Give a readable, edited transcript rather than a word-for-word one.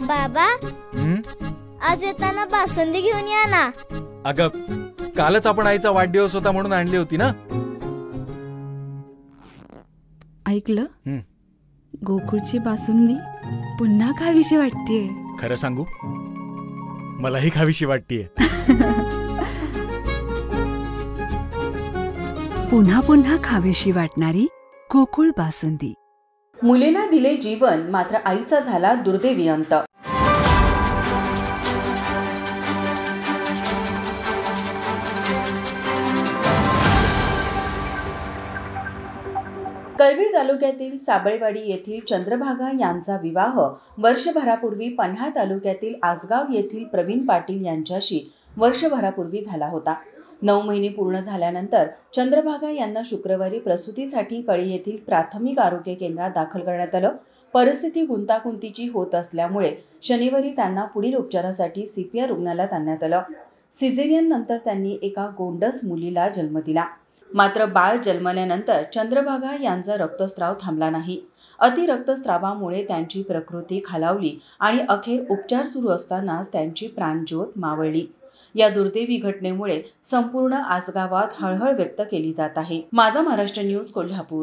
बाबा, हं? आज येताना बासुंदी घेऊन या ना. अगं, कालच आपण आईचा वाढदिवस होता म्हणून आणली होती ना. ऐकलं? हं. गोकुळची बासुंदी पुन्हा खावीशी वाटतेय. खरं सांगू, मलाही खावीशी वाटतीये. पुन्हा पुन्हा खावीशी वाटणारी गोकुळ बासुंदी. मुलीला दिले जीवन, मात्र आईचा झाला दुर्दैवी अंत. करवीर तालुक्यातील साबळेवाडी येथील चंद्रभागा यांचा विवाह वर्षभरापूर्वी पन्हाळ तालुक्यातील आसगाव येथील प्रवीण पाटील यांच्याशी वर्षभरापूर्वी झाला होता. 9 महिने पूर्ण झाल्यानंतर चंद्रभागा यांना शुक्रवारी प्रसूतीसाठी कळी येथील प्राथमिक आरोग्य केंद्रात दाखल करण्यात आलं. परिस्थिती गुंतागुंतीची होत असल्यामुळे शनिवारी त्यांना पुढील उपचारासाठी CPR रुग्णालयात आणण्यात आलं. सिझेरियन नंतर त्यांनी एका गोंडस मुलीला जन्म दिला. मात्र बाळ जन्मल्यानंतर चंद्रभागा यांचा रक्तस्राव थांबला नाही. अतिरक्तस्रावामुळे त्यांची प्रकृती खालावली आणि अखेर उपचार सुरू असतानाच त्यांची प्राणज्योत मावळली. या दुर्दैवी घटनेमुळे संपूर्ण आसगावात हळहळ व्यक्त केली जात आहे. माझा महाराष्ट्र न्यूज, कोल्हापूर.